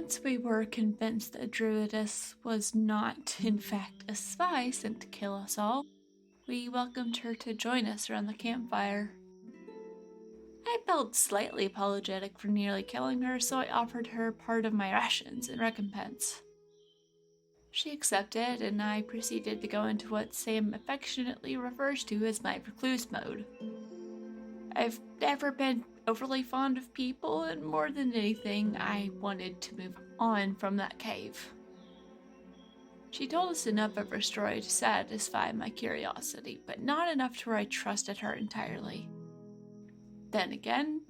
Once we were convinced that druidess was not, in fact, a spy sent to kill us all, we welcomed her to join us around the campfire. I felt slightly apologetic for nearly killing her, so I offered her part of my rations in recompense. She accepted, and I proceeded to go into what Sam affectionately refers to as my recluse mode. I've never been overly fond of people, and more than anything, I wanted to move on from that cave. She told us enough of her story to satisfy my curiosity, but not enough to where I trusted her entirely. Then again,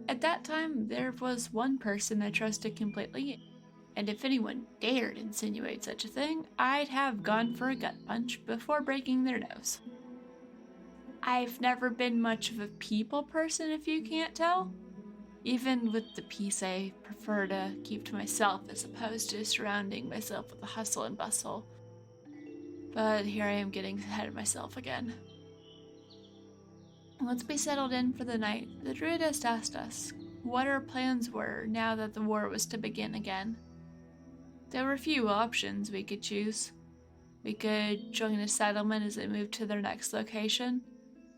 at that time, there was one person I trusted completely, and if anyone dared insinuate such a thing, I'd have gone for a gut punch before breaking their nose. I've never been much of a people person, if you can't tell. Even with the peace, I prefer to keep to myself as opposed to surrounding myself with the hustle and bustle. But here I am getting ahead of myself again. Once we settled in for the night, the druidess asked us what our plans were now that the war was to begin again. There were few options we could choose. We could join a settlement as it moved to their next location.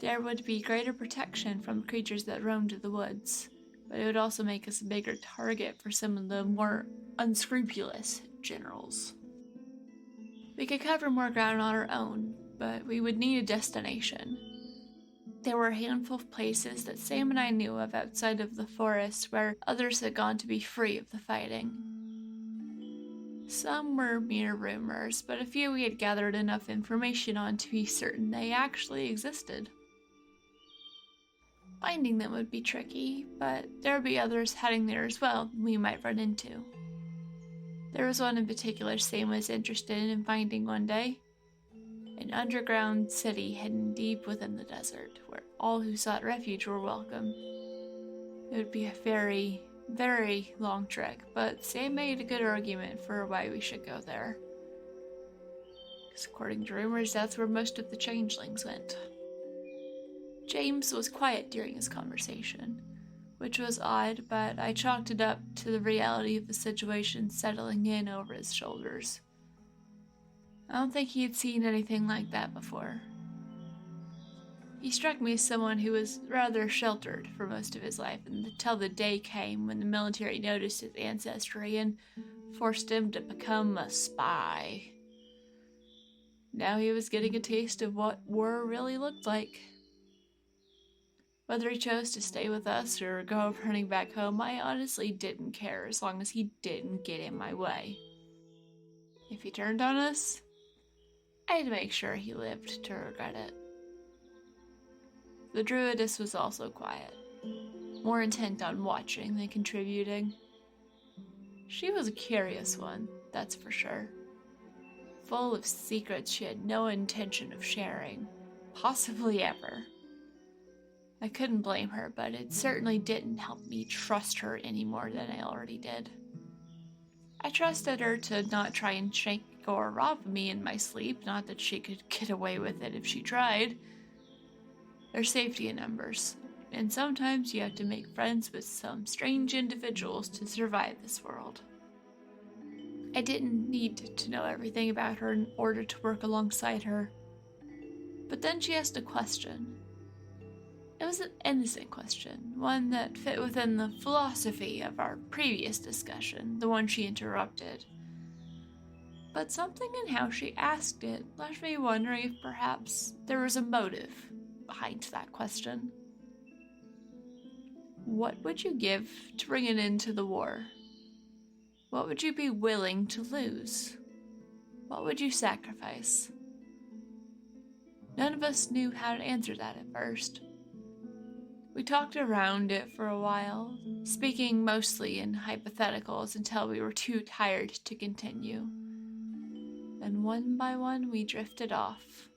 There would be greater protection from creatures that roamed the woods, but it would also make us a bigger target for some of the more unscrupulous generals. We could cover more ground on our own, but we would need a destination. There were a handful of places that Sam and I knew of outside of the forest where others had gone to be free of the fighting. Some were mere rumors, but a few we had gathered enough information on to be certain they actually existed. Finding them would be tricky, but there would be others heading there as well we might run into. There was one in particular Sam was interested in finding one day. An underground city hidden deep within the desert, where all who sought refuge were welcome. It would be a very, very long trek, but Sam made a good argument for why we should go there. Because according to rumors, that's where most of the changelings went. James was quiet during his conversation, which was odd, but I chalked it up to the reality of the situation settling in over his shoulders. I don't think he had seen anything like that before. He struck me as someone who was rather sheltered for most of his life until the day came when the military noticed his ancestry and forced him to become a spy. Now he was getting a taste of what war really looked like. Whether he chose to stay with us or go running back home, I honestly didn't care as long as he didn't get in my way. If he turned on us, I'd make sure he lived to regret it. The druidess was also quiet, more intent on watching than contributing. She was a curious one, that's for sure. Full of secrets she had no intention of sharing, possibly ever. I couldn't blame her, but it certainly didn't help me trust her any more than I already did. I trusted her to not try and shank or rob me in my sleep, not that she could get away with it if she tried. There's safety in numbers, and sometimes you have to make friends with some strange individuals to survive this world. I didn't need to know everything about her in order to work alongside her. But then she asked a question. It was an innocent question, one that fit within the philosophy of our previous discussion, the one she interrupted. But something in how she asked it left me wondering if perhaps there was a motive behind that question. What would you give to bring an end to the war? What would you be willing to lose? What would you sacrifice? None of us knew how to answer that at first. We talked around it for a while, speaking mostly in hypotheticals until we were too tired to continue. Then one by one we drifted off.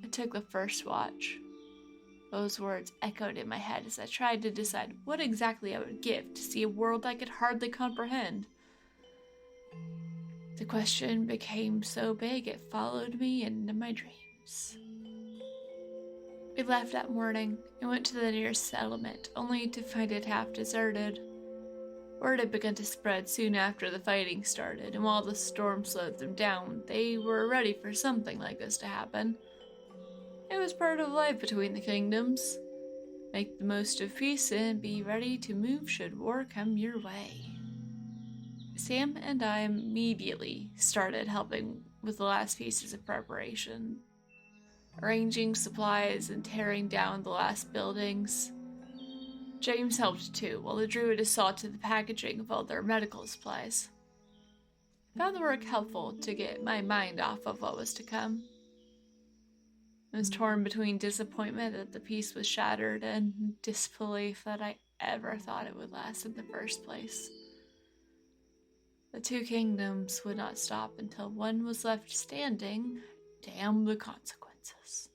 I took the first watch. Those words echoed in my head as I tried to decide what exactly I would give to see a world I could hardly comprehend. The question became so big it followed me into my dreams. We left that morning and went to the nearest settlement, only to find it half deserted. Word had begun to spread soon after the fighting started, and while the storm slowed them down, they were ready for something like this to happen. It was part of life between the kingdoms. Make the most of peace and be ready to move should war come your way. Sam and I immediately started helping with the last pieces of preparation, arranging supplies and tearing down the last buildings. James helped too, while the druidess saw to the packaging of all their medical supplies. I found the work helpful to get my mind off of what was to come. I was torn between disappointment that the peace was shattered and disbelief that I ever thought it would last in the first place. The two kingdoms would not stop until one was left standing. Damn the consequences.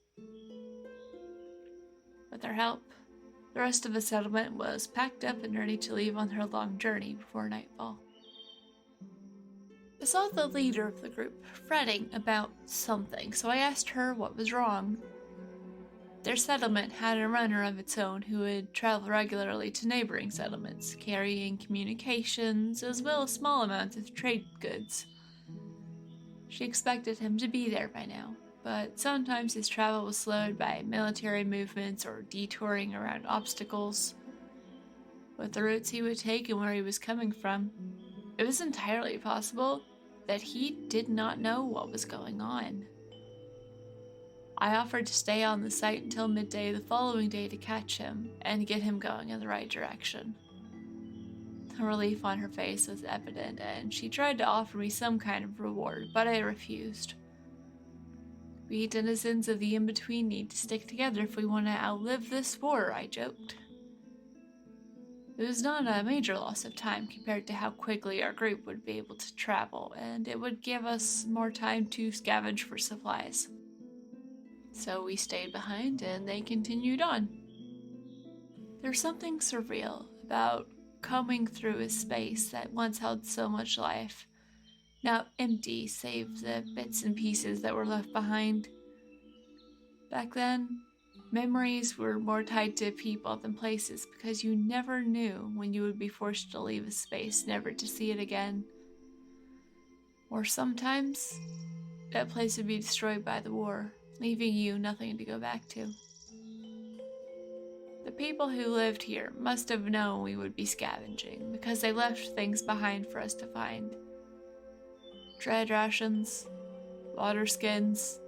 With their help, the rest of the settlement was packed up and ready to leave on their long journey before nightfall. I saw the leader of the group fretting about something, so I asked her what was wrong. Their settlement had a runner of its own who would travel regularly to neighboring settlements, carrying communications as well as small amounts of trade goods. She expected him to be there by now, but sometimes his travel was slowed by military movements or detouring around obstacles. With the routes he would take and where he was coming from, it was entirely possible that he did not know what was going on. I offered to stay on the site until midday the following day to catch him and get him going in the right direction. The relief on her face was evident, and she tried to offer me some kind of reward, but I refused. We denizens of the in-between need to stick together if we want to outlive this war, I joked. It was not a major loss of time compared to how quickly our group would be able to travel, and it would give us more time to scavenge for supplies. So we stayed behind and they continued on. There's something surreal about combing through a space that once held so much life, now empty save the bits and pieces that were left behind. Back then, memories were more tied to people than places because you never knew when you would be forced to leave a space never to see it again. Or sometimes, that place would be destroyed by the war, leaving you nothing to go back to. The people who lived here must have known we would be scavenging because they left things behind for us to find. Dread rations, water skins,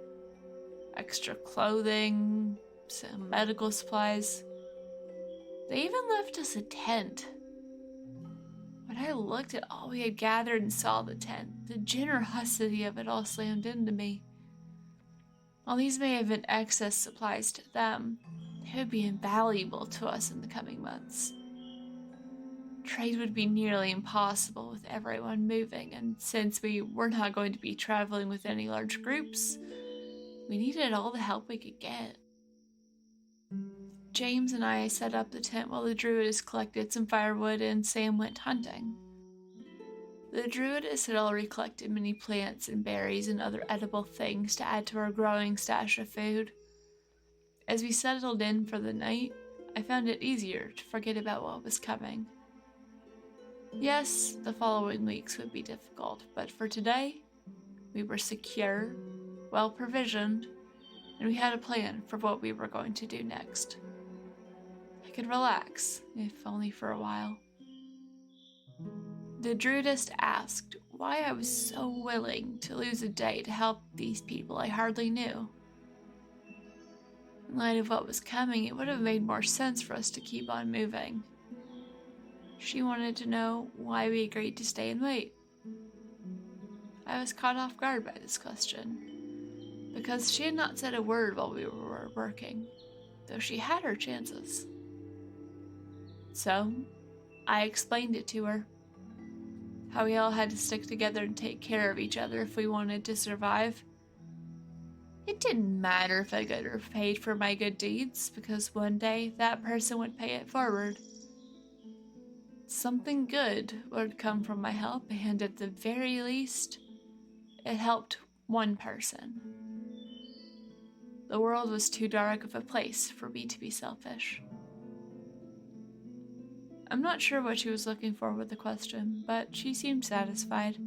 extra clothing, some medical supplies. They even left us a tent. When I looked at all we had gathered and saw the tent, the generosity of it all slammed into me. While these may have been excess supplies to them, they would be invaluable to us in the coming months. Trade would be nearly impossible with everyone moving, and since we were not going to be traveling with any large groups, we needed all the help we could get. James and I set up the tent while the druidess collected some firewood and Sam went hunting. The druidess had already collected many plants and berries and other edible things to add to our growing stash of food. As we settled in for the night, I found it easier to forget about what was coming. Yes, the following weeks would be difficult, but for today, we were secure, well provisioned, and we had a plan for what we were going to do next. I could relax, if only for a while. The druidess asked why I was so willing to lose a day to help these people I hardly knew. In light of what was coming, it would have made more sense for us to keep on moving. She wanted to know why we agreed to stay and wait. I was caught off guard by this question, because she had not said a word while we were working, though she had her chances. So, I explained it to her. How we all had to stick together and take care of each other if we wanted to survive. It didn't matter if I got paid for my good deeds, because one day that person would pay it forward. Something good would come from my help, and at the very least, it helped one person. The world was too dark of a place for me to be selfish. I'm not sure what she was looking for with the question, but she seemed satisfied.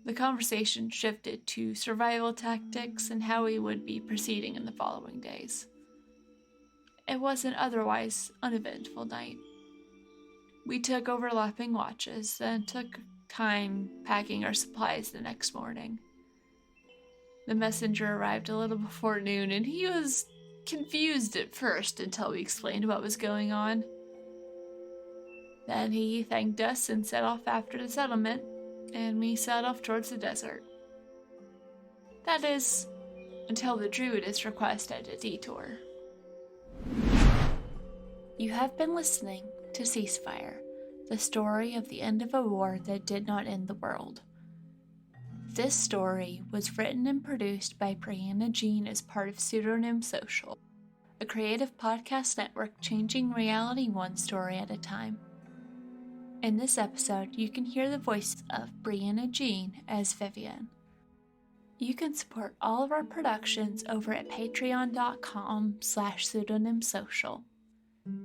The conversation shifted to survival tactics and how we would be proceeding in the following days. It was an otherwise uneventful night. We took overlapping watches, then took time packing our supplies the next morning. The messenger arrived a little before noon, and he was confused at first until we explained what was going on. Then he thanked us and set off after the settlement, and we set off towards the desert. That is, until the druidess requested a detour. You have been listening to Ceasefire, the story of the end of a war that did not end the world. This story was written and produced by Brianna Jean as part of Pseudonym Social, a creative podcast network changing reality one story at a time. In this episode, you can hear the voice of Brianna Jean as Vivienne. You can support all of our productions over at patreon.com/pseudonymsocial.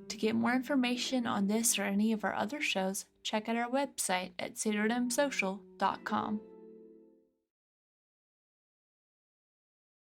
To get more information on this or any of our other shows, check out our website at pseudonymsocial.com.